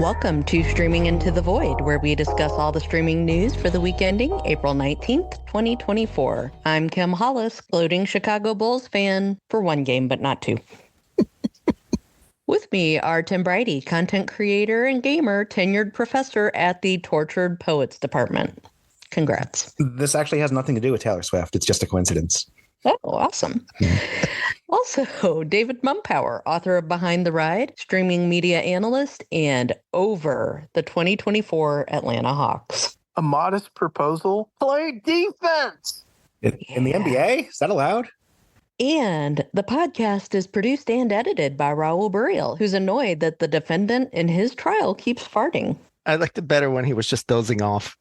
Welcome to Streaming Into the Void, where we discuss all the streaming news for the week ending April 19th, 2024. I'm Kim Hollis, gloating Chicago Bulls fan for one game, but not two. With me are Tim Brighty, content creator and gamer, tenured professor at the Tortured Poets Department. Congrats. This actually has nothing to do with Taylor Swift. It's just a coincidence. Oh, awesome. Also, David Mumpower, author of Behind the Ride, streaming media analyst, and over the 2024 Atlanta Hawks. A modest proposal? Play defense! In the NBA? Is that allowed? And the podcast is produced and edited by Raul Burial, who's annoyed that the defendant in his trial keeps farting. I liked it better when he was just dozing off.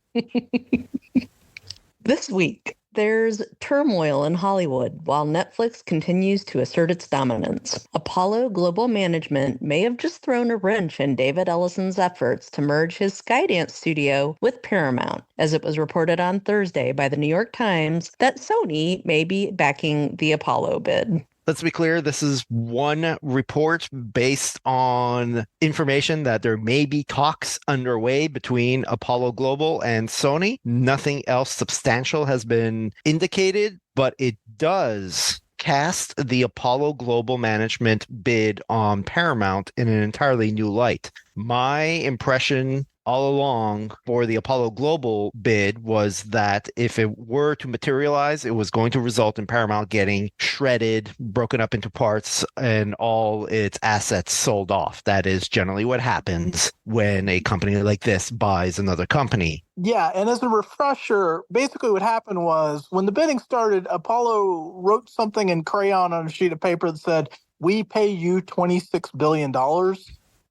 This week, there's turmoil in Hollywood while Netflix continues to assert its dominance. Apollo Global Management may have just thrown a wrench in David Ellison's efforts to merge his Skydance studio with Paramount, as it was reported on Thursday by the New York Times that Sony may be backing the Apollo bid. Let's be clear, this is one report based on information that there may be talks underway between Apollo Global and Sony. Nothing else substantial has been indicated, but it does cast the Apollo Global Management bid on Paramount in an entirely new light. My impression all along for the Apollo Global bid was that if it were to materialize, it was going to result in Paramount getting shredded, broken up into parts, and all its assets sold off. That is generally what happens when a company like this buys another company. Yeah, and as a refresher, basically what happened was when the bidding started, Apollo wrote something in crayon on a sheet of paper that said, "We pay you $26 billion.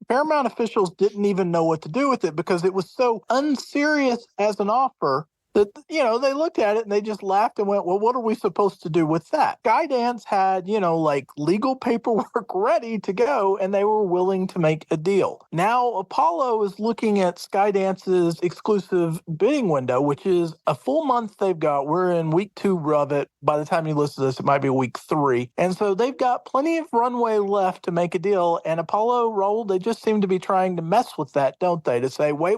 Paramount officials didn't even know what to do with it because it was so unserious as an offer that, they looked at it and they just laughed and went, well, what are we supposed to do with that? Skydance had, legal paperwork ready to go, and they were willing to make a deal. Now, Apollo is looking at Skydance's exclusive bidding window, which is a full month they've got. We're in week 2 of it. By the time you listen to this, it might be week 3. And so they've got plenty of runway left to make a deal. And Apollo, Raul, they just seem to be trying to mess with that, don't they? To say, wait,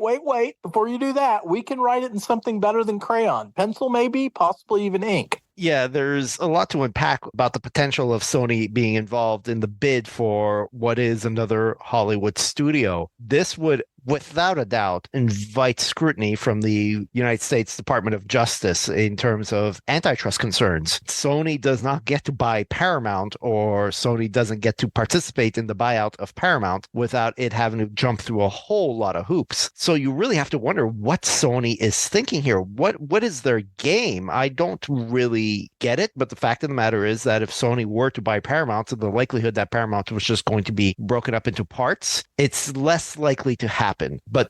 before you do that, we can write it in something better than crayon. Pencil, maybe, possibly even ink. Yeah, there's a lot to unpack about the potential of Sony being involved in the bid for what is another Hollywood studio. This would, without a doubt, invite scrutiny from the United States Department of Justice in terms of antitrust concerns. Sony does not get to buy Paramount, or Sony doesn't get to participate in the buyout of Paramount without it having to jump through a whole lot of hoops. So you really have to wonder what Sony is thinking here. What is their game? I don't really get it, but the fact of the matter is that if Sony were to buy Paramount, the likelihood that Paramount was just going to be broken up into parts, it's less likely to happen. But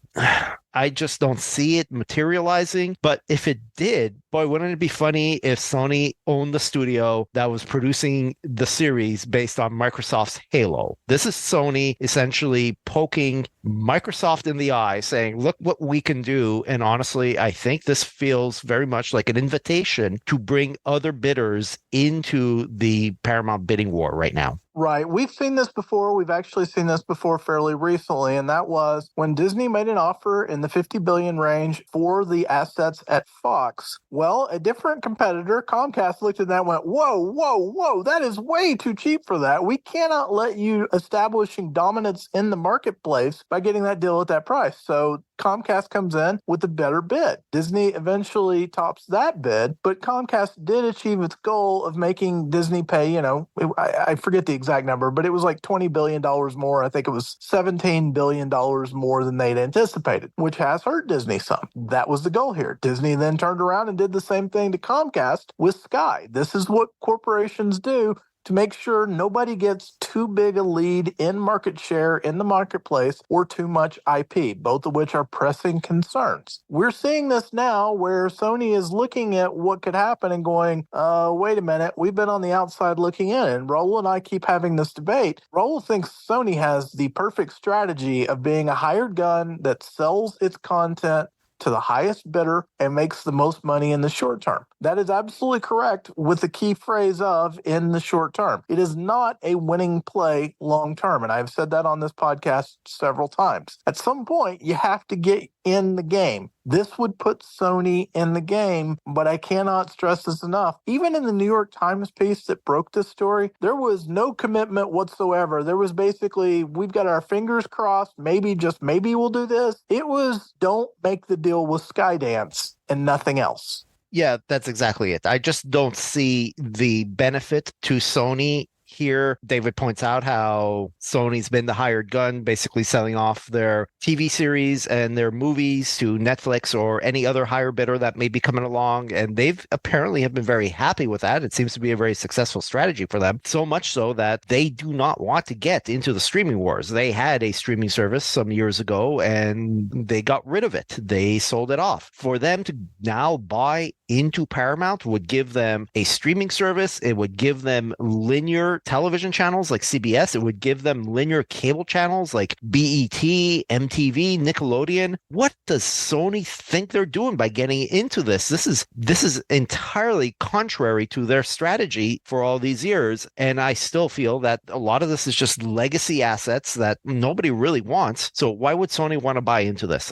I just don't see it materializing. But if it did, boy, wouldn't it be funny if Sony owned the studio that was producing the series based on Microsoft's Halo? This is Sony essentially poking Microsoft in the eye, saying, look what we can do. And honestly, I think this feels very much like an invitation to bring other bidders into the Paramount bidding war right now. Right. We've seen this before. We've actually seen this before fairly recently, and that was when Disney made an offer in the $50 billion range for the assets at Fox. Well, a different competitor, Comcast, looked at that and went, whoa, that is way too cheap for that. We cannot let you establishing dominance in the marketplace by getting that deal at that price. So Comcast comes in with a better bid. Disney eventually tops that bid, but Comcast did achieve its goal of making Disney pay, I forget the exact number, but it was like $20 billion more. I think it was $17 billion more than they'd anticipated, which has hurt Disney some. That was the goal here. Disney then turned around and did the same thing to Comcast with Sky. This is what corporations do to make sure nobody gets too big a lead in market share in the marketplace or too much IP, both of which are pressing concerns. We're seeing this now where Sony is looking at what could happen and going, wait a minute, we've been on the outside looking in. And Raul and I keep having this debate. Raul thinks Sony has the perfect strategy of being a hired gun that sells its content to the highest bidder and makes the most money in the short term. That is absolutely correct with the key phrase of in the short term. It is not a winning play long term. And I've said that on this podcast several times. At some point, you have to get in the game. This would put Sony in the game, but I cannot stress this enough. Even in the New York Times piece that broke this story, there was no commitment whatsoever. There was basically, we've got our fingers crossed, maybe, just maybe we'll do this. It was, don't make the deal with Skydance and nothing else. Yeah, that's exactly it. I just don't see the benefit to Sony here. David points out how Sony's been the hired gun, basically selling off their TV series and their movies to Netflix or any other higher bidder that may be coming along. And they've apparently have been very happy with that. It seems to be a very successful strategy for them. So much so that they do not want to get into the streaming wars. They had a streaming service some years ago and they got rid of it. They sold it off. For them to now buy into Paramount would give them a streaming service. It would give them linear television channels like CBS. It would give them linear cable channels like BET, MTV, Nickelodeon. What does Sony think they're doing by getting into this? This is entirely contrary to their strategy for all these years. And I still feel that a lot of this is just legacy assets that nobody really wants. So why would Sony want to buy into this?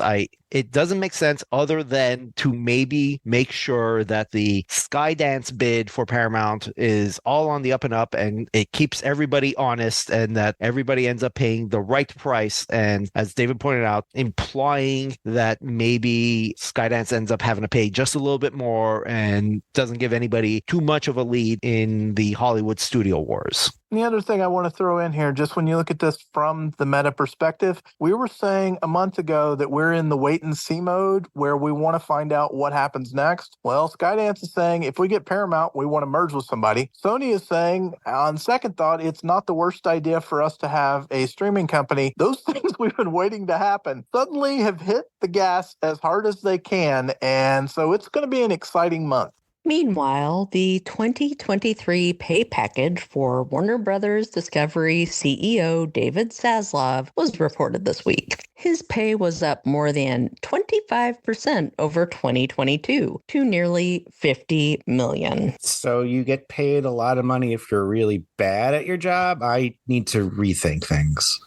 It doesn't make sense other than to maybe make sure that the Skydance bid for Paramount is all on the up and up and it keeps everybody honest and that everybody ends up paying the right price. And as David pointed out, implying that maybe Skydance ends up having to pay just a little bit more and doesn't give anybody too much of a lead in the Hollywood studio wars. And the other thing I want to throw in here, just when you look at this from the meta perspective, we were saying a month ago that we're in the wait and see mode where we want to find out what happens next. Well, Skydance is saying if we get Paramount, we want to merge with somebody. Sony is saying, on second thought, it's not the worst idea for us to have a streaming company. Those things we've been waiting to happen suddenly have hit the gas as hard as they can. And so it's going to be an exciting month. Meanwhile, the 2023 pay package for Warner Brothers Discovery CEO David Zaslav was reported this week. His pay was up more than 25% over 2022 to nearly $50 million. So you get paid a lot of money if you're really bad at your job? I need to rethink things.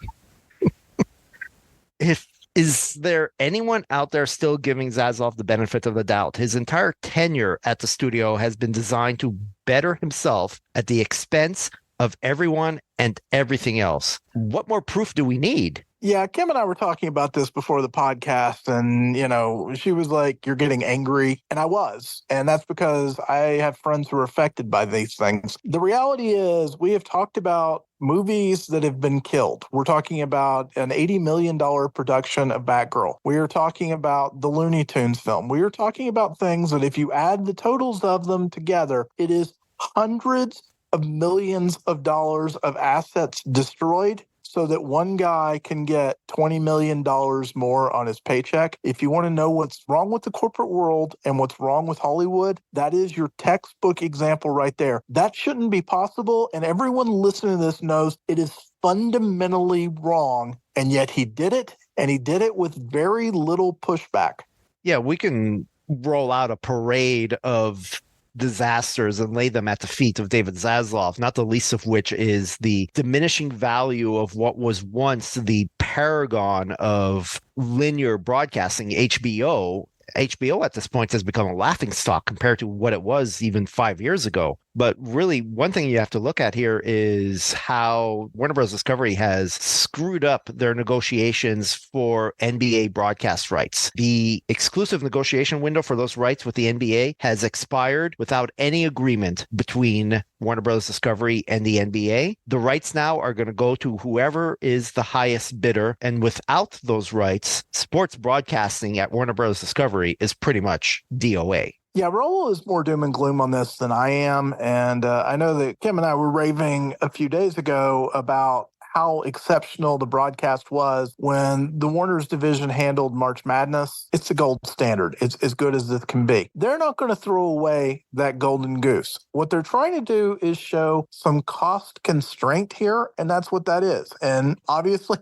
Is there anyone out there still giving Zaslav the benefit of the doubt? His entire tenure at the studio has been designed to better himself at the expense of everyone and everything else. What more proof do we need? Yeah, Kim and I were talking about this before the podcast, and, she was like, you're getting angry. And I was. And that's because I have friends who are affected by these things. The reality is we have talked about movies that have been killed. We're talking about an $80 million production of Batgirl. We are talking about the Looney Tunes film. We are talking about things that if you add the totals of them together, it is hundreds of millions of dollars of assets destroyed so that one guy can get $20 million more on his paycheck. If you want to know what's wrong with the corporate world and what's wrong with Hollywood, that is your textbook example right there. That shouldn't be possible, and everyone listening to this knows it is fundamentally wrong, and yet he did it, and he did it with very little pushback. Yeah, we can roll out a parade of disasters and lay them at the feet of David Zaslav, not the least of which is the diminishing value of what was once the paragon of linear broadcasting, HBO. HBO at this point has become a laughingstock compared to what it was even 5 years ago. But really, one thing you have to look at here is how Warner Bros. Discovery has screwed up their negotiations for NBA broadcast rights. The exclusive negotiation window for those rights with the NBA has expired without any agreement between Warner Bros. Discovery and the NBA. The rights now are going to go to whoever is the highest bidder. And without those rights, sports broadcasting at Warner Bros. Discovery is pretty much DOA. Yeah, Raul is more doom and gloom on this than I am. And I know that Kim and I were raving a few days ago about how exceptional the broadcast was when the Warner's division handled March Madness. It's the gold standard. It's as good as it can be. They're not going to throw away that golden goose. What they're trying to do is show some cost constraint here, and that's what that is. And obviously,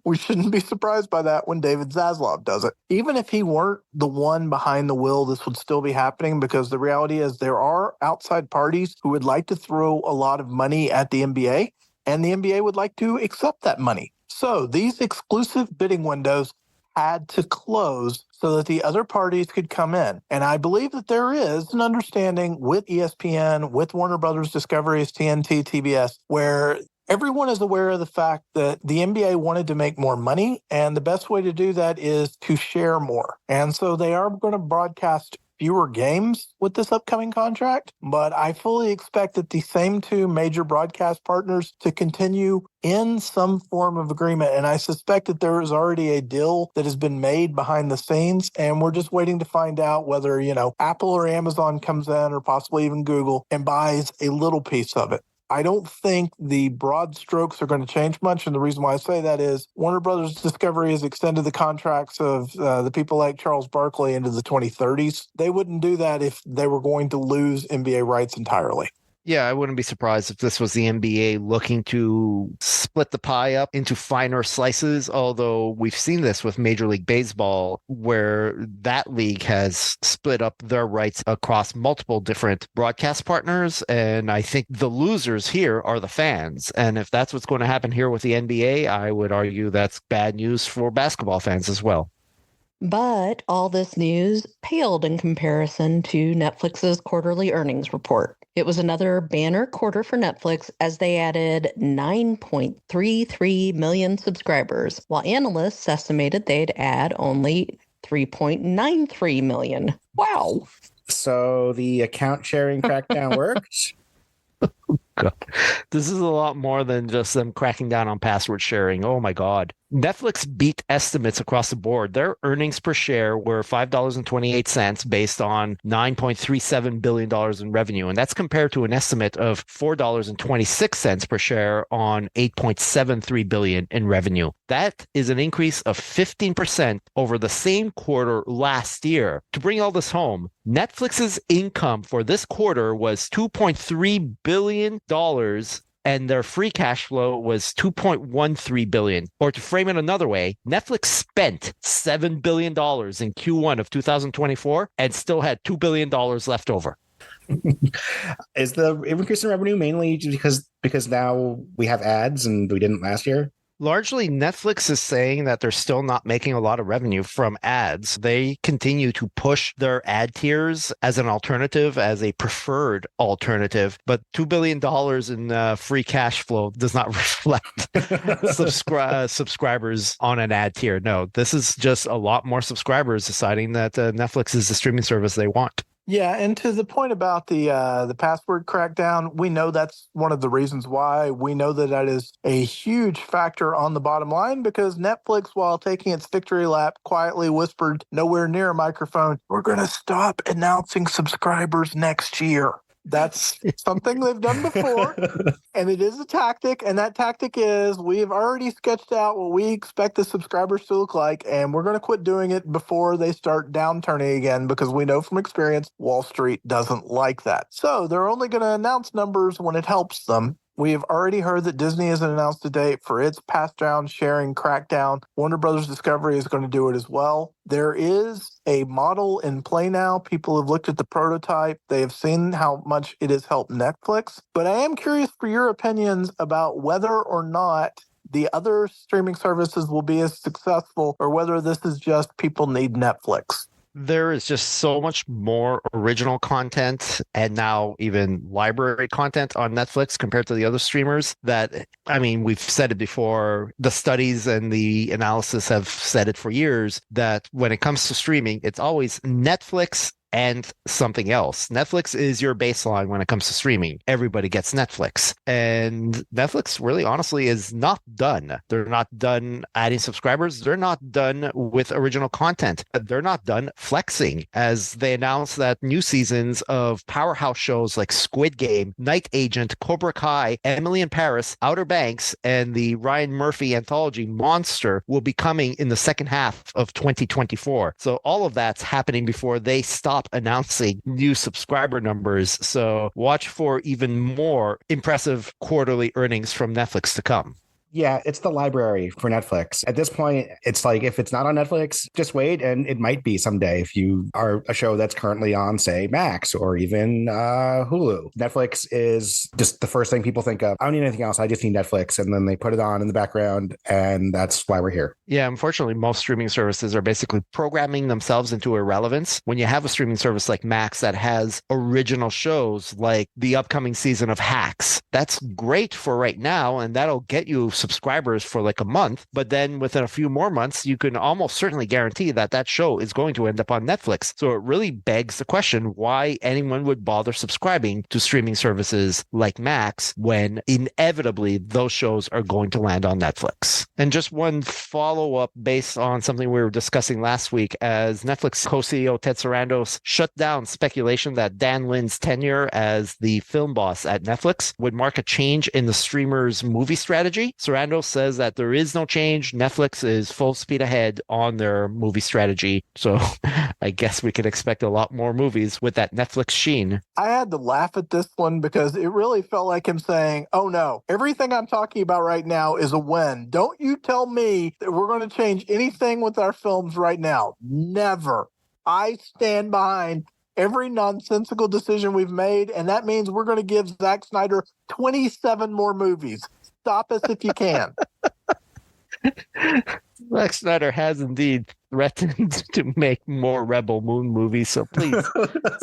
we shouldn't be surprised by that when David Zaslav does it. Even if he weren't the one behind the wheel, this would still be happening, because the reality is there are outside parties who would like to throw a lot of money at the NBA, and the NBA would like to accept that money. So these exclusive bidding windows had to close so that the other parties could come in. And I believe that there is an understanding with ESPN, with Warner Brothers Discovery's TNT, TBS, where everyone is aware of the fact that the NBA wanted to make more money, and the best way to do that is to share more. And so they are going to broadcast fewer games with this upcoming contract, but I fully expect that the same two major broadcast partners to continue in some form of agreement. And I suspect that there is already a deal that has been made behind the scenes, and we're just waiting to find out whether, Apple or Amazon comes in, or possibly even Google, and buys a little piece of it. I don't think the broad strokes are going to change much. And the reason why I say that is Warner Brothers Discovery has extended the contracts of the people like Charles Barkley into the 2030s. They wouldn't do that if they were going to lose NBA rights entirely. Yeah, I wouldn't be surprised if this was the NBA looking to split the pie up into finer slices, although we've seen this with Major League Baseball, where that league has split up their rights across multiple different broadcast partners. And I think the losers here are the fans. And if that's what's going to happen here with the NBA, I would argue that's bad news for basketball fans as well. But all this news paled in comparison to Netflix's quarterly earnings report. It was another banner quarter for Netflix as they added 9.33 million subscribers, while analysts estimated they'd add only 3.93 million. Wow. So the account sharing crackdown worked? God. This is a lot more than just them cracking down on password sharing. Oh my God. Netflix beat estimates across the board. Their earnings per share were $5.28 based on $9.37 billion in revenue. And that's compared to an estimate of $4.26 per share on $8.73 billion in revenue. That is an increase of 15% over the same quarter last year. To bring all this home, Netflix's income for this quarter was $2.3 billion, and their free cash flow was $2.13 billion. Or to frame it another way, Netflix spent $7 billion in Q1 of 2024 and still had $2 billion left over. Is the increase in revenue mainly because now we have ads and we didn't last year? Largely, Netflix is saying that they're still not making a lot of revenue from ads. They continue to push their ad tiers as an alternative, as a preferred alternative. But $2 billion in free cash flow does not reflect subscribers on an ad tier. No, this is just a lot more subscribers deciding that Netflix is the streaming service they want. Yeah, and to the point about the password crackdown, we know that's one of the reasons why. We know that is a huge factor on the bottom line, because Netflix, while taking its victory lap, quietly whispered nowhere near a microphone, "We're going to stop announcing subscribers next year." That's something they've done before, and it is a tactic, and that tactic is we've already sketched out what we expect the subscribers to look like, and we're going to quit doing it before they start downturning again, because we know from experience Wall Street doesn't like that. So they're only going to announce numbers when it helps them. We have already heard that Disney hasn't announced a date for its pass-down sharing crackdown. Warner Brothers Discovery is going to do it as well. There is a model in play now. People have looked at the prototype. They have seen how much it has helped Netflix. But I am curious for your opinions about whether or not the other streaming services will be as successful, or whether this is just people need Netflix. There is just so much more original content and now even library content on Netflix compared to the other streamers that, I mean, we've said it before, the studies and the analysis have said it for years, that when it comes to streaming, it's always Netflix and something else. Netflix is your baseline when it comes to streaming. Everybody gets Netflix. And Netflix really honestly is not done. They're not done adding subscribers. They're not done with original content. They're not done flexing, as they announced that new seasons of powerhouse shows like Squid Game, Night Agent, Cobra Kai, Emily in Paris, Outer Banks, and the Ryan Murphy anthology Monster will be coming in the second half of 2024. So all of that's happening before they stop announcing new subscriber numbers. So watch for even more impressive quarterly earnings from Netflix to come. Yeah, it's the library for Netflix. At this point, it's like if it's not on Netflix, just wait, and it might be someday if you are a show that's currently on, say, Max or even Hulu. Netflix is just the first thing people think of. I don't need anything else. I just need Netflix. And then they put it on in the background, and that's why we're here. Yeah, unfortunately, most streaming services are basically programming themselves into irrelevance. When you have a streaming service like Max that has original shows like the upcoming season of Hacks, that's great for right now, and that'll get you subscribers for like a month. But then within a few more months, you can almost certainly guarantee that that show is going to end up on Netflix. So it really begs the question why anyone would bother subscribing to streaming services like Max when inevitably those shows are going to land on Netflix. And just one follow-up based on something we were discussing last week, as Netflix co-CEO Ted Sarandos shut down speculation that Dan Lin's tenure as the film boss at Netflix would mark a change in the streamer's movie strategy. Sarandos says that there is no change. Netflix is full speed ahead on their movie strategy. So I guess we can expect a lot more movies with that Netflix sheen. I had to laugh at this one because it really felt like him saying, oh no, everything I'm talking about right now is a win. Don't you tell me that we're going to change anything with our films right now. Never. I stand behind every nonsensical decision we've made, and that means we're going to give Zack Snyder 27 more movies. Stop us if you can. Zack Snyder has indeed threatened to make more Rebel Moon movies, so please,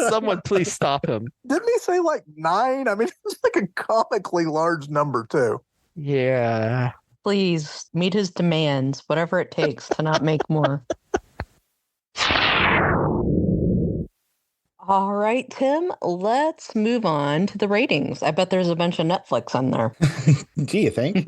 someone please stop him. Didn't he say like 9? I mean, it's like a comically large number, too. Yeah. Please meet his demands, whatever it takes to not make more. All right, Tim, let's move on to the ratings. I bet there's a bunch of Netflix on there. Do you think?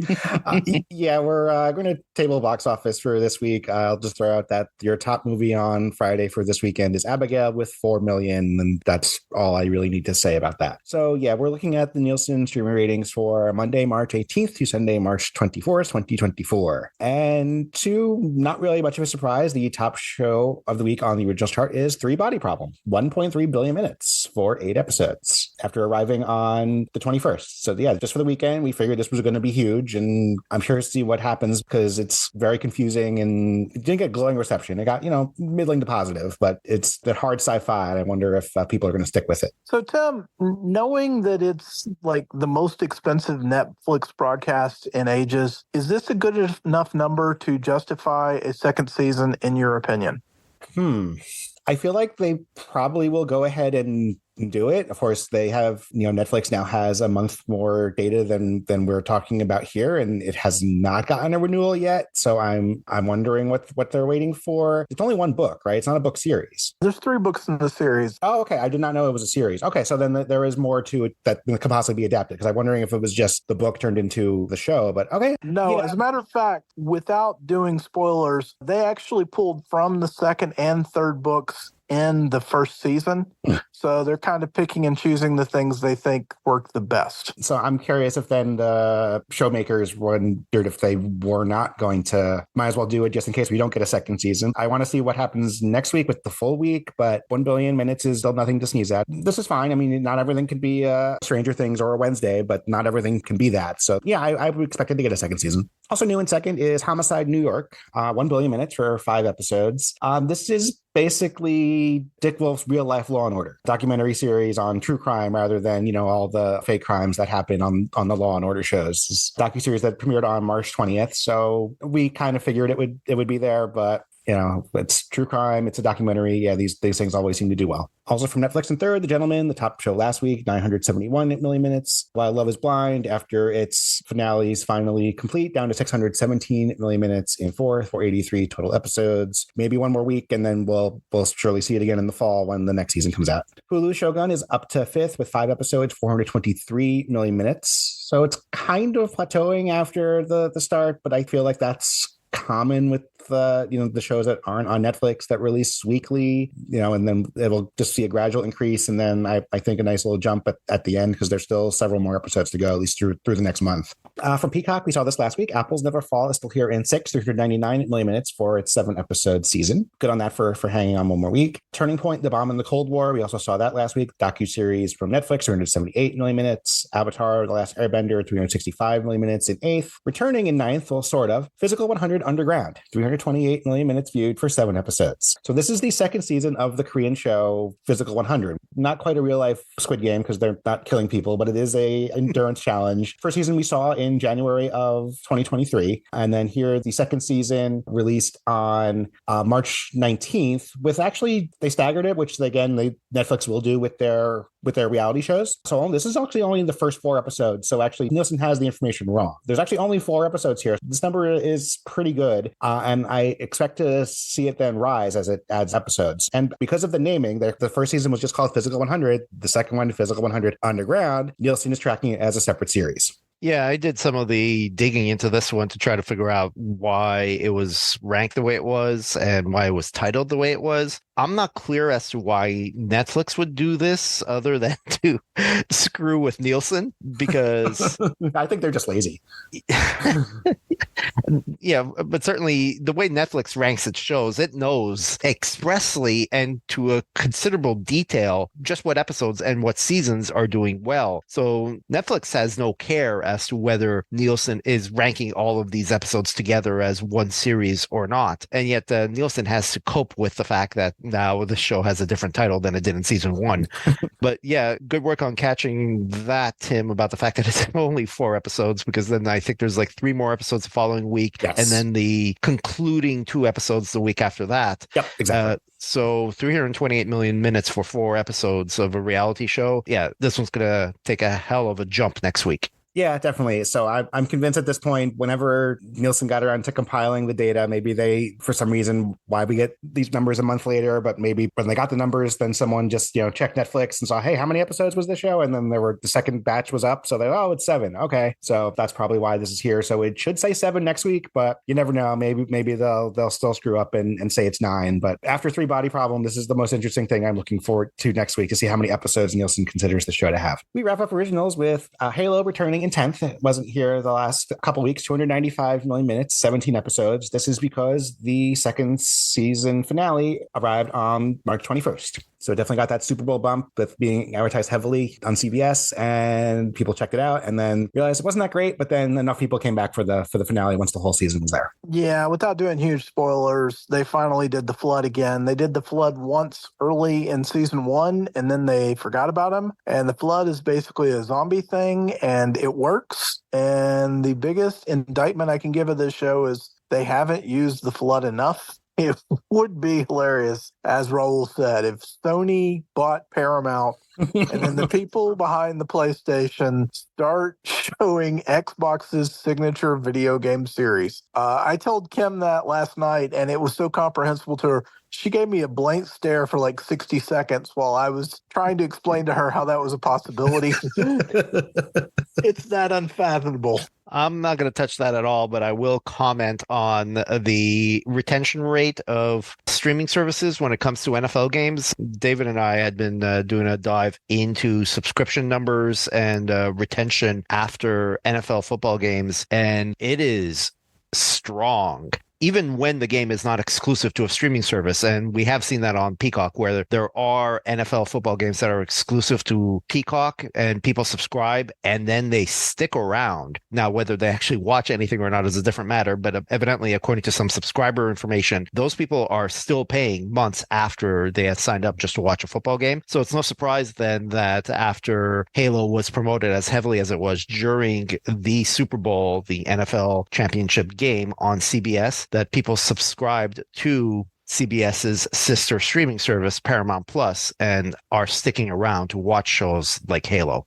Yeah, we're going to table box office for this week. I'll just throw out that your top movie on Friday for this weekend is Abigail with 4 million, and that's all I really need to say about that. So yeah, we're looking at the Nielsen streaming ratings for Monday, March 18th to Sunday, March 24th, 2024. And to not really much of a surprise, the top show of the week on the original chart is Three Body Problem, 1.3 billion minutes for 8 episodes after arriving on the 21st. So yeah, just for the weekend, we figured this was going to be huge, and I'm curious to see what happens because it's very confusing and it didn't get glowing reception. It got, middling to positive, but it's the hard sci-fi, and I wonder if people are going to stick with it. So Tim, knowing that it's like the most expensive Netflix broadcast in ages, is this a good enough number to justify a second season in your opinion? I feel like they probably will go ahead and do it. Of course, they have, Netflix now has a month more data than we're talking about here, and it has not gotten a renewal yet. So I'm wondering what they're waiting for. It's only one book, right? It's not a book series. There's 3 books in the series. Oh, okay. I did not know it was a series. Okay, so then there is more to it that could possibly be adapted, because I'm wondering if it was just the book turned into the show, but okay. No, as a matter of fact, without doing spoilers, they actually pulled from the second and third books in the first season. So they're kind of picking and choosing the things they think work the best. So I'm curious if then the showmakers wondered if they were not going to, might as well do it just in case we don't get a second season. I want to see what happens next week with the full week, but 1 billion minutes is still nothing to sneeze at. This is fine. I mean, not everything can be Stranger Things or a Wednesday, but not everything can be that. So yeah, I would expect it to get a second season. Also new in second is Homicide New York, 1 billion minutes for 5 episodes. This is basically Dick Wolf's Real Life Law and Order documentary series on true crime rather than, all the fake crimes that happen on the Law and Order shows. This docuseries that premiered on March 20th. So we kind of figured it would be there, but It's true crime. It's a documentary. Yeah, these things always seem to do well. Also from Netflix in third, The Gentleman, the top show last week, 971 million minutes. While Love is Blind, after its finale is finally complete, down to 617 million minutes in fourth, 483 total episodes. Maybe one more week, and then we'll surely see it again in the fall when the next season comes out. Hulu's Shogun is up to fifth with 5 episodes, 423 million minutes. So it's kind of plateauing after the start, but I feel like that's common with the shows that aren't on Netflix that release weekly, and then it'll just see a gradual increase, and then I think a nice little jump at the end, because there's still several more episodes to go, at least through the next month. From Peacock, we saw this last week. Apple's Never Fall is still here in 399 million minutes for its 7-episode season. Good on that for hanging on one more week. Turning Point, The Bomb in the Cold War. We also saw that last week. Docuseries from Netflix, 378 million minutes. Avatar, The Last Airbender, 365 million minutes in 8th. Returning in 9th, well, sort of. Physical 100 Underground, 328 million minutes viewed for 7 episodes. So this is the second season of the Korean show Physical 100. Not quite a real life Squid Game, because they're not killing people, but it is a endurance challenge. First season we saw in January of 2023. And then here, the second season released on March 19th with they staggered it, which again, Netflix will do with their reality shows. So this is actually only the first 4 episodes. So actually Nielsen has the information wrong. There's actually only 4 episodes here. This number is pretty good. And I expect to see it then rise as it adds episodes. And because of the naming, the first season was just called Physical 100. The second one, Physical 100 Underground, Nielsen is tracking it as a separate series. Yeah, I did some of the digging into this one to try to figure out why it was ranked the way it was and why it was titled the way it was. I'm not clear as to why Netflix would do this other than to screw with Nielsen, because I think they're just lazy. Yeah, but certainly the way Netflix ranks its shows, it knows expressly and to a considerable detail just what episodes and what seasons are doing well. So Netflix has no care as to whether Nielsen is ranking all of these episodes together as one series or not. And yet Nielsen has to cope with the fact that now the show has a different title than it did in season 1. But yeah, good work on catching that, Tim, about the fact that it's only 4 episodes, because then I think there's 3 more episodes the following week, yes, and then the concluding 2 episodes the week after that. Yep, exactly. So 328 million minutes for 4 episodes of a reality show. Yeah, this one's going to take a hell of a jump next week. Yeah, definitely. So I'm convinced at this point, whenever Nielsen got around to compiling the data, maybe they, for some reason, why we get these numbers a month later, but maybe when they got the numbers, then someone just, checked Netflix and saw, hey, how many episodes was the show? And then the second batch was up. So it's 7. Okay. So that's probably why this is here. So it should say 7 next week, but you never know. Maybe they'll still screw up and say it's 9. But after 3 Body Problem, this is the most interesting thing I'm looking forward to next week, to see how many episodes Nielsen considers the show to have. We wrap up originals with Halo returning in 10th. It wasn't here the last couple weeks, 295 million minutes, 17 episodes. This is because the second season finale arrived on March 21st. So it definitely got that Super Bowl bump with being advertised heavily on CBS, and people checked it out and then realized it wasn't that great, but then enough people came back for the finale once the whole season was there. Yeah, without doing huge spoilers, they finally did the flood again. They did the flood once early in season 1, and then they forgot about him. And the flood is basically a zombie thing, and it works. And the biggest indictment I can give of this show is they haven't used the flood enough. It would be hilarious, as Raul said, if Sony bought Paramount and then the people behind the PlayStation start showing Xbox's signature video game series. I told Kim that last night, and it was so comprehensible to her. She gave me a blank stare for 60 seconds while I was trying to explain to her how that was a possibility. It's that unfathomable. I'm not going to touch that at all, but I will comment on the retention rate of streaming services when it comes to NFL games. David and I had been doing a dive into subscription numbers and retention after NFL football games, and it is strong, even when the game is not exclusive to a streaming service. And we have seen that on Peacock, where there are NFL football games that are exclusive to Peacock and people subscribe and then they stick around. Now, whether they actually watch anything or not is a different matter, but evidently, according to some subscriber information, those people are still paying months after they had signed up just to watch a football game. So it's no surprise then that after Halo was promoted as heavily as it was during the Super Bowl, the NFL championship game on CBS, was that people subscribed to CBS's sister streaming service, Paramount Plus, and are sticking around to watch shows like Halo.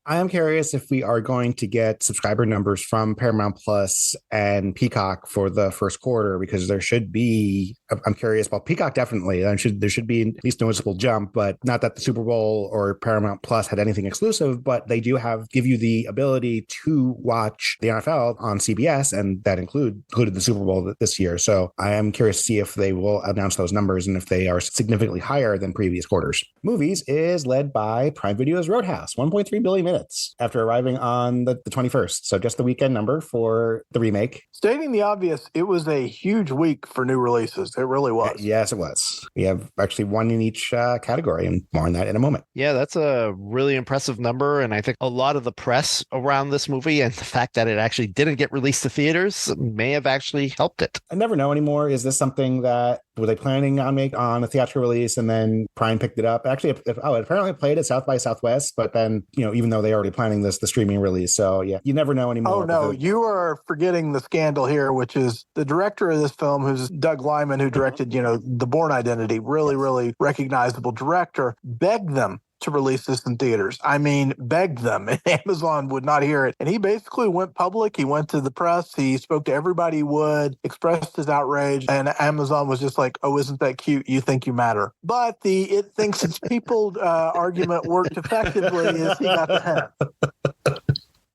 I am curious if we are going to get subscriber numbers from Paramount Plus and Peacock for the first quarter, because there should be, I'm curious about Peacock, definitely. There should be at least a noticeable jump, but not that the Super Bowl or Paramount Plus had anything exclusive, but they do give you the ability to watch the NFL on CBS, and that included the Super Bowl this year. So I am curious to see if they will announce those numbers and if they are significantly higher than previous quarters. Movies is led by Prime Video's Roadhouse, 1.3 billion minutes after arriving on the 21st. So just the weekend number for the remake. Stating the obvious, it was a huge week for new releases. It really was. Yes, it was. We have actually one in each category, and more on that in a moment. Yeah, that's a really impressive number. And I think a lot of the press around this movie and the fact that it actually didn't get released to theaters may have actually helped it. I never know anymore. Is this something that were they planning on a theatrical release and then Prime picked it up? Actually, it apparently played at South by Southwest, but then, even though they already planning the streaming release. So yeah, you never know anymore. Oh no, you are forgetting the scandal here, which is the director of this film, who's Doug Liman, who directed, The Bourne Identity, really recognizable director, begged them to release this in theaters. I mean, begged them, and Amazon would not hear it. And he basically went public. He went to the press. He spoke to everybody he would, expressed his outrage, and Amazon was just like, oh, isn't that cute? You think you matter. But the it thinks it's people argument worked effectively is he got the hint.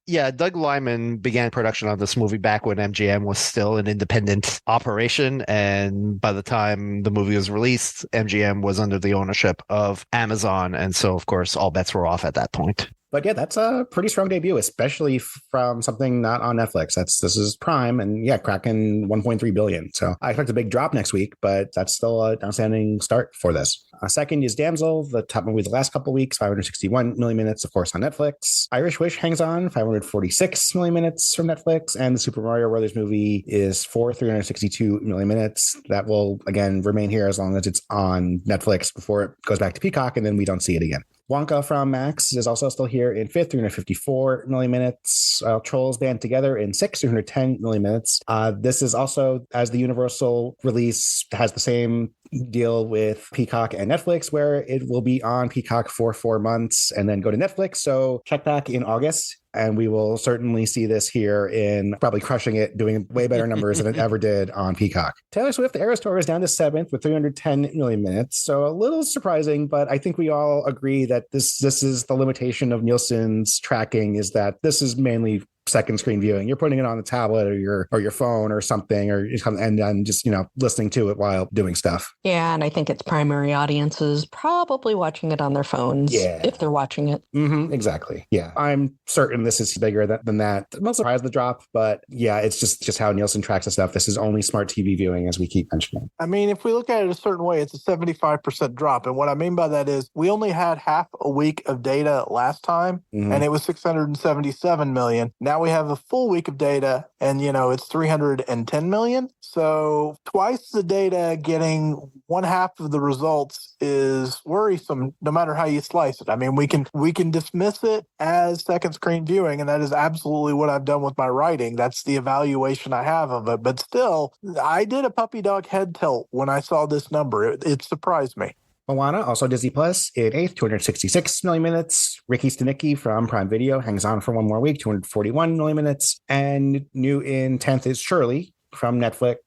Yeah, Doug Liman began production on this movie back when MGM was still an independent operation. And by the time the movie was released, MGM was under the ownership of Amazon. And so, of course, all bets were off at that point. But yeah, that's a pretty strong debut, especially from something not on Netflix. This is Prime, and yeah, cracking 1.3 billion. So I expect a big drop next week, but that's still an outstanding start for this. Second is Damsel, the top movie the last couple of weeks, 561 million minutes, of course, on Netflix. Irish Wish hangs on, 546 million minutes from Netflix, and the Super Mario Brothers movie is for 362 million minutes. That will, again, remain here as long as it's on Netflix before it goes back to Peacock, and then we don't see it again. Wonka from Max is also still here in fifth, 354 million minutes. Trolls Band Together in sixth, 310 million minutes. This is also, as the Universal release, has the same deal with Peacock and Netflix, where it will be on Peacock for 4 months and then go to Netflix. So check back in August, and we will certainly see this here in probably crushing it, doing way better numbers than it ever did on Peacock. Taylor Swift Eras Tour is down to seventh with 310 million minutes. So a little surprising, but I think we all agree that this is the limitation of Nielsen's tracking, is that this is mainly second screen viewing. You're putting it on the tablet or your phone or something, and then just listening to it while doing stuff. Yeah, and I think its primary audience is probably watching it on their phones. Yeah, if they're watching it. Exactly. Yeah, I'm certain this is bigger than that. I'm not surprised the drop, but yeah, it's just how Nielsen tracks the stuff. This is only smart TV viewing, as we keep mentioning. I mean, if we look at it a certain way, it's a 75% drop, and what I mean by that is we only had half a week of data last time, and it was 677 million. Now we have a full week of data, and it's 310 million. So twice the data getting one half of the results is worrisome, no matter how you slice it. I mean, we can dismiss it as second screen viewing, and that is absolutely what I've done with my writing. That's the evaluation I have of it. But still, I did a puppy dog head tilt when I saw this number. It surprised me. Moana, also Disney Plus, in eighth, 266 million minutes. Ricky Stenicki from Prime Video hangs on for one more week, 241 million minutes. And new in 10th is Shirley from Netflix,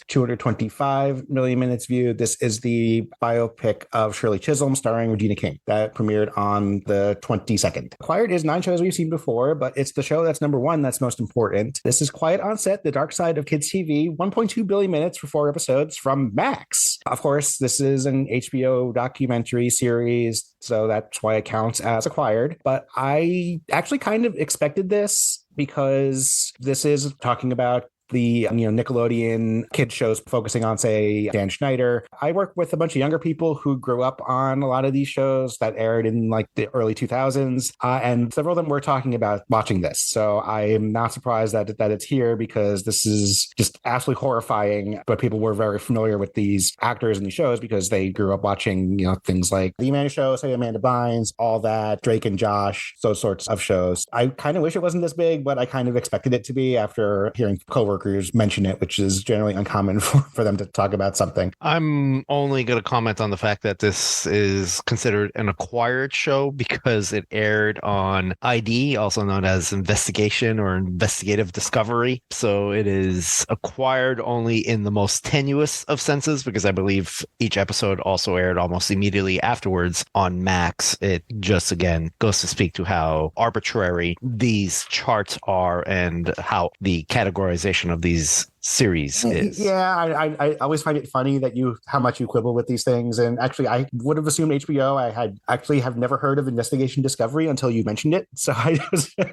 225 million minutes viewed. This is the biopic of Shirley Chisholm starring Regina King that premiered on the 22nd. Acquired is 9 shows we've seen before, but it's the show that's number one that's most important. This is Quiet on Set, The Dark Side of Kids TV, 1.2 billion minutes for 4 episodes from Max. Of course, this is an HBO documentary series, so that's why it counts as acquired. But I actually kind of expected this, because this is talking about the Nickelodeon kid shows focusing on, say, Dan Schneider. I work with a bunch of younger people who grew up on a lot of these shows that aired in like the early 2000s, and several of them were talking about watching this. So I am not surprised that it's here, because this is just absolutely horrifying. But people were very familiar with these actors in these shows because they grew up watching things like The Amanda Show, say Amanda Bynes, all that, Drake and Josh, those sorts of shows. I kind of wish it wasn't this big, but I kind of expected it to be after hearing coworkers coworkers mention it, which is generally uncommon for them to talk about something. I'm only going to comment on the fact that this is considered an acquired show because it aired on ID, also known as Investigation or Investigative Discovery. So it is acquired only in the most tenuous of senses, because I believe each episode also aired almost immediately afterwards on Max. It just, again, goes to speak to how arbitrary these charts are and how the categorization of these series is. Yeah, I always find it funny that how much you quibble with these things. And actually, I would have assumed HBO. I have never heard of Investigation Discovery until you mentioned it. So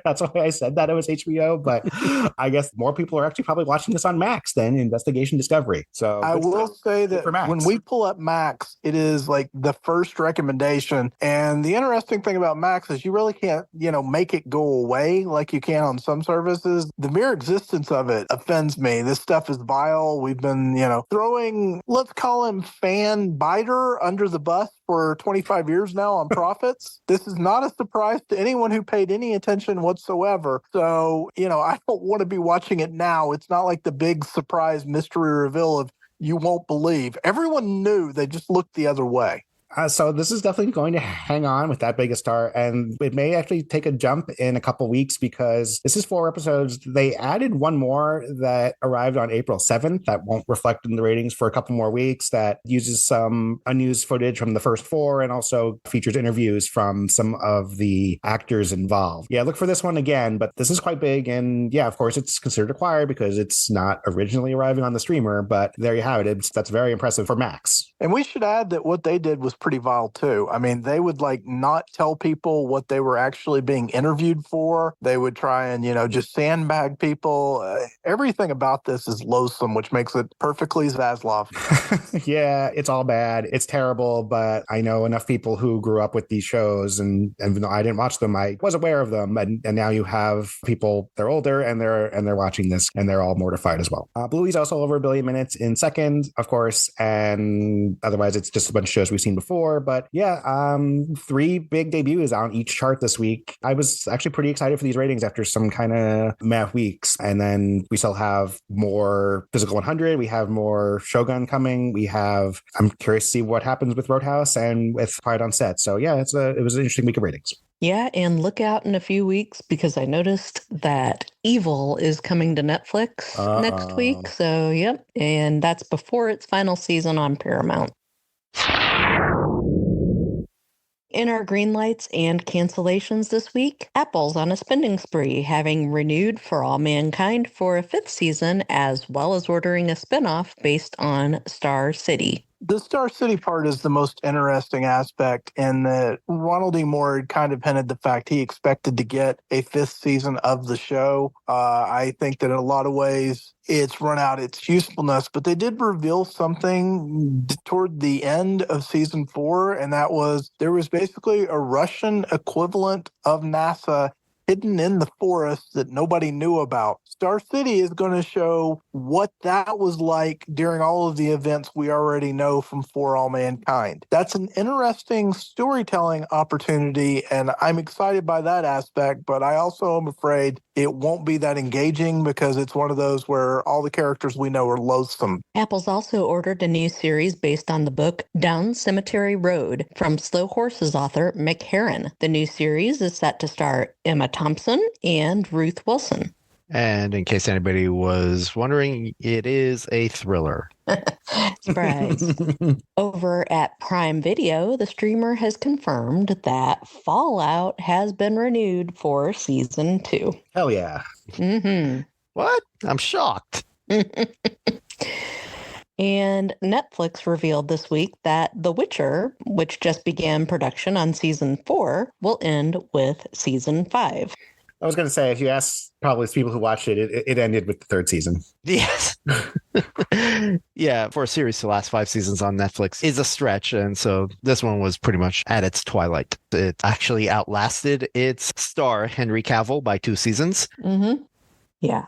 that's why I said that it was HBO. But I guess more people are actually probably watching this on Max than Investigation Discovery. So I will say that when we pull up Max, it is like the first recommendation. And the interesting thing about Max is you really can't, make it go away like you can on some services. The mere existence of it offends me. This stuff is vile. We've been, throwing, let's call him fan biter under the bus for 25 years now on profits. This is not a surprise to anyone who paid any attention whatsoever. So, I don't want to be watching it now. It's not like the big surprise mystery reveal of you won't believe. Everyone knew, they just looked the other way. So this is definitely going to hang on with that big a star, and it may actually take a jump in a couple weeks because this is 4 episodes. They added one more that arrived on April 7th that won't reflect in the ratings for a couple more weeks, that uses some unused footage from the first 4 and also features interviews from some of the actors involved. Yeah, look for this one again, but this is quite big, and yeah, of course it's considered acquired because it's not originally arriving on the streamer, but there you have it. That's very impressive for Max. And we should add that what they did was pretty vile too. I mean, they would not tell people what they were actually being interviewed for. They would try and, just sandbag people. Everything about this is loathsome, which makes it perfectly Zaslav. Yeah, it's all bad. It's terrible, but I know enough people who grew up with these shows, and even though I didn't watch them, I was aware of them. And now you have people, they're older and they're watching this and they're all mortified as well. Bluey's also over 1 billion minutes in second, of course, and otherwise it's just a bunch of shows we've seen before. But yeah, 3 big debuts on each chart this week. I was actually pretty excited for these ratings after some kind of meh weeks. And then we still have more Physical 100. We have more Shogun coming. I'm curious to see what happens with Roadhouse and with Quiet on Set. So yeah, it was an interesting week of ratings. Yeah, and look out in a few weeks because I noticed that Evil is coming to Netflix next week. So, yep. And that's before its final season on Paramount. In our greenlights and cancellations this week, Apple's on a spending spree, having renewed For All Mankind for a 5th season, as well as ordering a spinoff based on Star City. The Star City part is the most interesting aspect in that Ronald D. Moore had kind of hinted the fact he expected to get a 5th season of the show. I think that in a lot of ways it's run out its usefulness, but they did reveal something toward the end of season 4, and that was there was basically a Russian equivalent of NASA hidden in the forest that nobody knew about. Star City is going to show what that was like during all of the events we already know from For All Mankind. That's an interesting storytelling opportunity, and I'm excited by that aspect, but I also am afraid it won't be that engaging because it's one of those where all the characters we know are loathsome. Apple's also ordered a new series based on the book Down Cemetery Road from Slow Horses author Mick Herron. The new series is set to star Emma Thompson and Ruth Wilson. And in case anybody was wondering, it is a thriller. Surprise. Over at Prime Video, the streamer has confirmed that Fallout has been renewed for season 2. Hell yeah. Mm-hmm. What? I'm shocked. And Netflix revealed this week that The Witcher, which just began production on season 4, will end with season 5. I was going to say, if you ask probably people who watched it, it ended with the 3rd season. Yes. Yeah, for a series to last 5 seasons on Netflix is a stretch. And so this one was pretty much at its twilight. It actually outlasted its star, Henry Cavill, by 2 seasons. Mm-hmm. Yeah.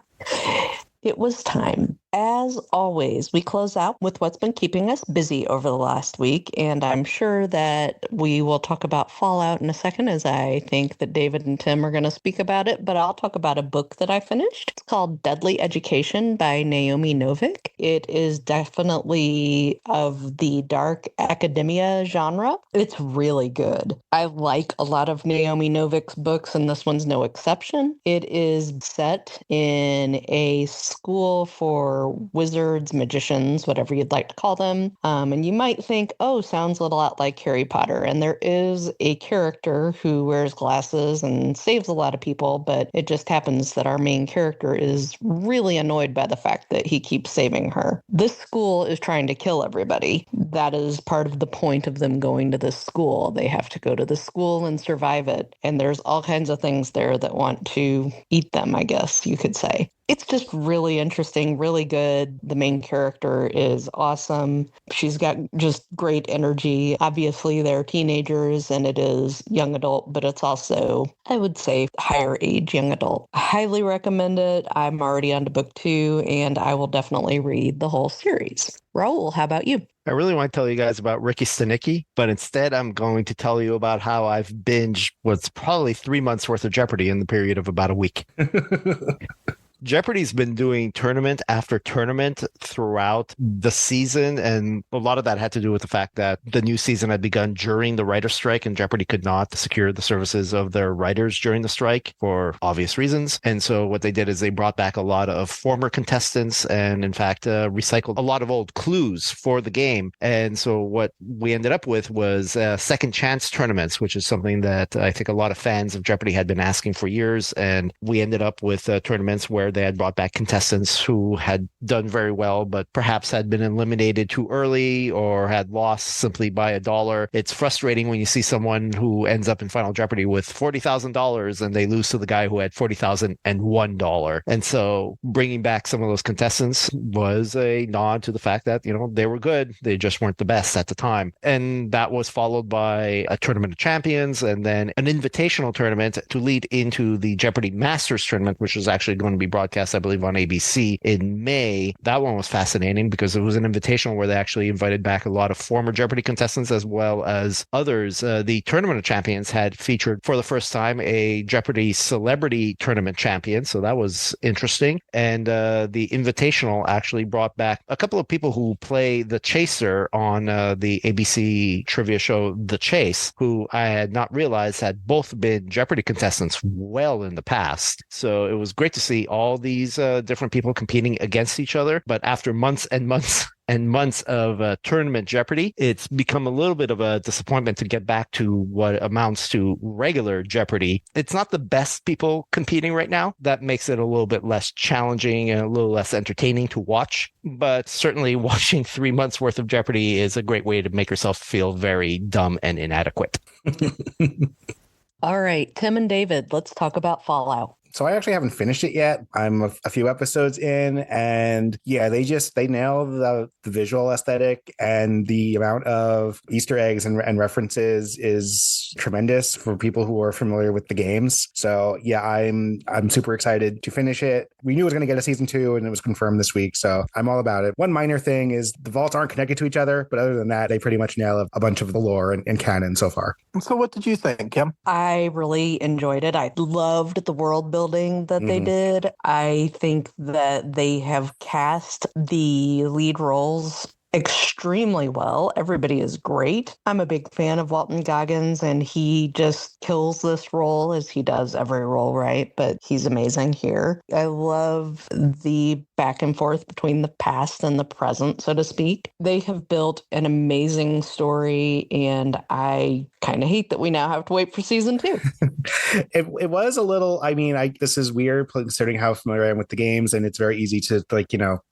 It was time. As always, we close out with what's been keeping us busy over the last week, and I'm sure that we will talk about Fallout in a second, as I think that David and Tim are going to speak about it, but I'll talk about a book that I finished. It's called Deadly Education by Naomi Novik. It is definitely of the dark academia genre. It's really good. I like a lot of Naomi Novik's books, and this one's no exception. It is set in a school for wizards, magicians, whatever you'd like to call them. And you might think, oh, sounds a lot like Harry Potter. And there is a character who wears glasses and saves a lot of people, but it just happens that our main character is really annoyed by the fact that he keeps saving her. This school is trying to kill everybody. That is part of the point of them going to this school. They have to go to the school and survive it. And there's all kinds of things there that want to eat them, I guess you could say. It's just really interesting, really good. The main character is awesome. She's got just great energy. Obviously, they're teenagers and it is young adult, but it's also, I would say, higher age young adult. I highly recommend it. I'm already on to book 2, and I will definitely read the whole series. Raul, how about you? I really want to tell you guys about Ricky Stenicki, but instead I'm going to tell you about how I've binged what's probably 3 months worth of Jeopardy in the period of about a week. Jeopardy's been doing tournament after tournament throughout the season, and a lot of that had to do with the fact that the new season had begun during the writer's strike, and Jeopardy could not secure the services of their writers during the strike for obvious reasons. And so what they did is they brought back a lot of former contestants and, in fact, recycled a lot of old clues for the game. And so what we ended up with was second chance tournaments, which is something that I think a lot of fans of Jeopardy had been asking for years. And we ended up with tournaments where they had brought back contestants who had done very well, but perhaps had been eliminated too early or had lost simply by $1. It's frustrating when you see someone who ends up in Final Jeopardy with $40,000 and they lose to the guy who had $40,001. And so bringing back some of those contestants was a nod to the fact that, you know, they were good. They just weren't the best at the time. And that was followed by a tournament of champions and then an invitational tournament to lead into the Jeopardy Masters tournament, which was actually going to be broadcast, I believe, on ABC in May. That one was fascinating because it was an invitational where they actually invited back a lot of former Jeopardy contestants as well as others. The Tournament of Champions had featured for the first time a Jeopardy Celebrity Tournament champion, so that was interesting. And the invitational actually brought back a couple of people who play the Chaser on the ABC trivia show The Chase, who I had not realized had both been Jeopardy contestants well in the past. So it was great to see all these different people competing against each other. But after months and months and months of tournament Jeopardy, it's become a little bit of a disappointment to get back to what amounts to regular Jeopardy. It's not the best people competing right now. That makes it a little bit less challenging and a little less entertaining to watch. But certainly watching 3 months worth of Jeopardy is a great way to make yourself feel very dumb and inadequate. All right, Tim and David, let's talk about Fallout. So I actually haven't finished it yet. I'm a few episodes in, and yeah, they nail the visual aesthetic, and the amount of Easter eggs and references is tremendous for people who are familiar with the games. So yeah, I'm super excited to finish it. We knew it was going to get a season 2, and it was confirmed this week, so I'm all about it. One minor thing is the vaults aren't connected to each other, but other than that, they pretty much nail a bunch of the lore and canon so far. So what did you think, Kim? I really enjoyed it. I loved the world building that they did. I think that they have cast the lead roles extremely well. Everybody is great. I'm a big fan of Walton Goggins, and he just kills this role as he does every role, right? But he's amazing here. I love the back and forth between the past and the present, so to speak. They have built an amazing story, and I kind of hate that we now have to wait for season 2. It was a little, this is weird considering how familiar I am with the games, and it's very easy to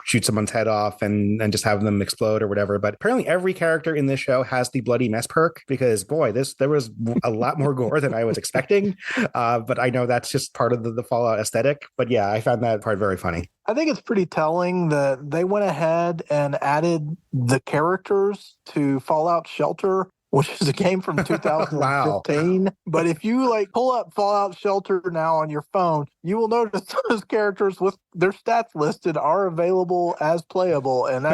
shoot someone's head off and just have them explode or whatever. But apparently every character in this show has the bloody mess perk, because boy, there was a lot more gore than I was expecting. But I know that's just part of the Fallout aesthetic. But yeah, I found that part very funny. I think it's pretty telling that they went ahead and added the characters to Fallout Shelter which is a game from 2015. Wow. But if you like pull up Fallout Shelter now on your phone, you will notice those characters with their stats listed are available as playable. And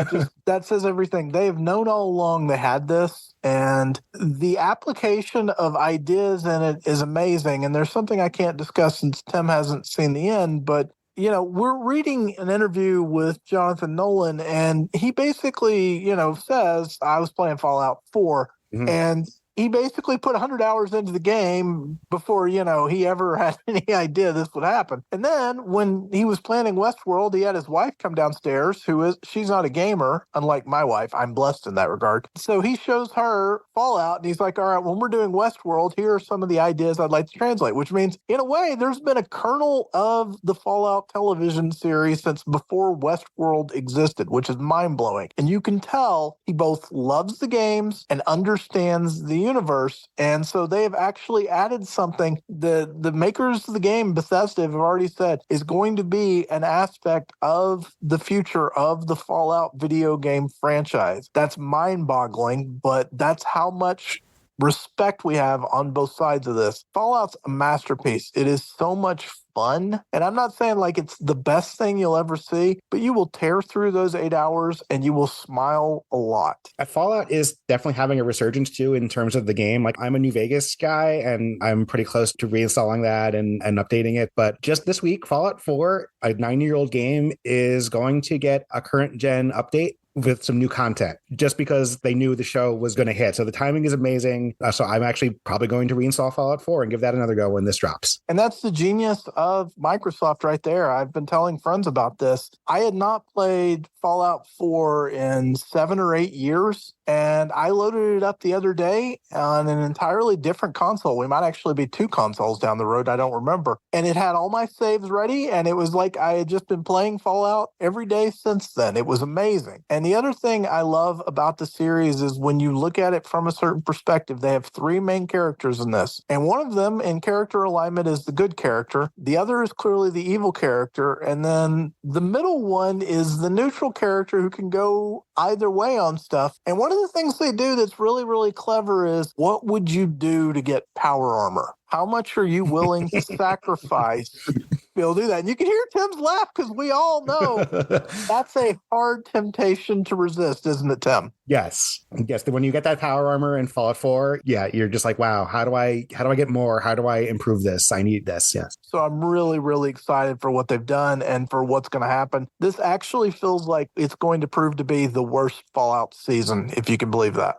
that says everything. They have known all along they had this. And the application of ideas in it is amazing. And there's something I can't discuss since Tim hasn't seen the end, but we're reading an interview with Jonathan Nolan, and he basically, says, I was playing Fallout 4, and he basically put 100 hours into the game before, he ever had any idea this would happen. And then when he was planning Westworld, he had his wife come downstairs, she's not a gamer, unlike my wife. I'm blessed in that regard. So he shows her Fallout, and he's like, all right, when we're doing Westworld, here are some of the ideas I'd like to translate, which means, in a way, there's been a kernel of the Fallout television series since before Westworld existed, which is mind-blowing. And you can tell he both loves the games and understands the universe, and so they have actually added something the makers of the game, Bethesda, have already said is going to be an aspect of the future of the Fallout video game franchise. That's mind-boggling, but that's how much respect we have on both sides of this. Fallout's a masterpiece. It is so much fun. And I'm not saying like it's the best thing you'll ever see, but you will tear through those 8 hours and you will smile a lot. Fallout is definitely having a resurgence too in terms of the game. Like, I'm a New Vegas guy and I'm pretty close to reinstalling that and updating it. But just this week, Fallout 4, a 9-year-old game, is going to get a current gen update with some new content just because they knew the show was going to hit. So the timing is amazing. So I'm actually probably going to reinstall Fallout 4 and give that another go when this drops. And that's the genius of Microsoft right there. I've been telling friends about this. I had not played Fallout 4 in 7 or 8 years. And I loaded it up the other day on an entirely different console. We might actually be 2 consoles down the road. I don't remember. And it had all my saves ready. And it was like I had just been playing Fallout every day since then. It was amazing. And the other thing I love about the series is when you look at it from a certain perspective, they have 3 main characters in this. And one of them in character alignment is the good character. The other is clearly the evil character. And then the middle one is the neutral character who can go either way on stuff. And one of the things they do that's really, really clever is, what would you do to get power armor? How much are you willing to sacrifice to be able to do that? And you can hear Tim's laugh because we all know that's a hard temptation to resist, isn't it, Tim? Yes. When you get that power armor in Fallout 4, yeah, you're just like, wow, how do I get more? How do I improve this? I need this. Yes. So I'm really, really excited for what they've done and for what's going to happen. This actually feels like it's going to prove to be the worst Fallout season, if you can believe that.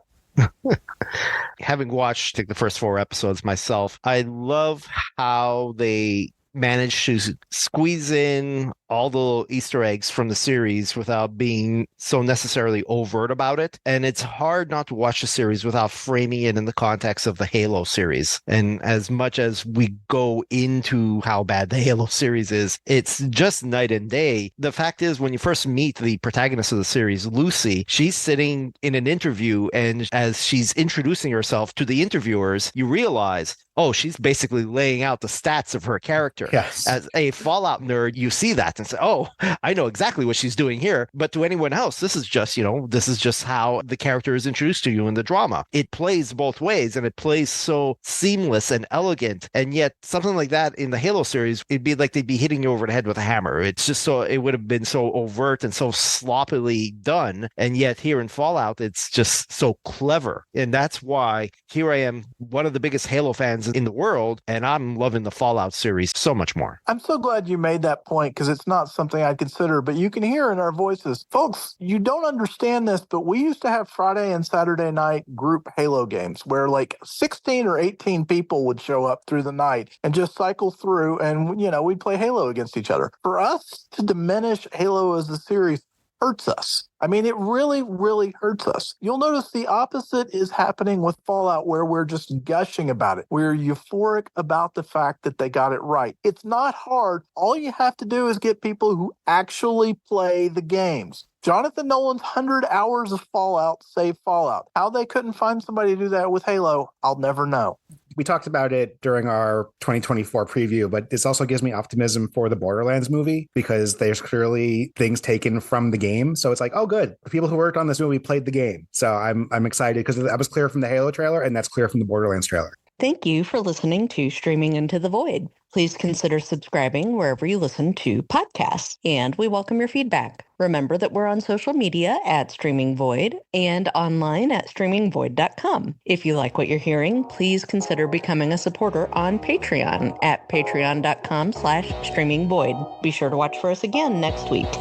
Having watched the first 4 episodes myself, I love how they managed to squeeze in all the little Easter eggs from the series without being so necessarily overt about it. And it's hard not to watch the series without framing it in the context of the Halo series. And as much as we go into how bad the Halo series is, it's just night and day. The fact is, when you first meet the protagonist of the series, Lucy, she's sitting in an interview, and as she's introducing herself to the interviewers, you realize, oh, she's basically laying out the stats of her character. Yes. As a Fallout nerd, you see that and say, oh, I know exactly what she's doing here. But to anyone else, this is just how the character is introduced to you in the drama. It plays both ways, and it plays so seamless and elegant. And yet something like that in the Halo series, it'd be like they'd be hitting you over the head with a hammer. It's just so, it would have been so overt and so sloppily done. And yet here in Fallout, it's just so clever. And that's why here I am, one of the biggest Halo fans in the world, and I'm loving the Fallout series so much more. I'm so glad you made that point, because it's not something I'd consider, but you can hear in our voices. Folks, you don't understand this, but we used to have Friday and Saturday night group Halo games where like 16 or 18 people would show up through the night and just cycle through, and, we'd play Halo against each other. For us to diminish Halo as a series hurts us. I mean, it really, really hurts us. You'll notice the opposite is happening with Fallout, where we're just gushing about it. We're euphoric about the fact that they got it right. It's not hard. All you have to do is get people who actually play the games. Jonathan Nolan's 100 hours of Fallout saved Fallout. How they couldn't find somebody to do that with Halo, I'll never know. we talked about it during our 2024 preview, but this also gives me optimism for the Borderlands movie because there's clearly things taken from the game. So it's like, oh, good. The people who worked on this movie played the game. So I'm excited because that was clear from the Halo trailer and that's clear from the Borderlands trailer. Thank you for listening to Streaming Into the Void. Please consider subscribing wherever you listen to podcasts, and we welcome your feedback. Remember that we're on social media at Streaming Void and online at streamingvoid.com. If you like what you're hearing, please consider becoming a supporter on Patreon at patreon.com/streamingvoid. Be sure to watch for us again next week.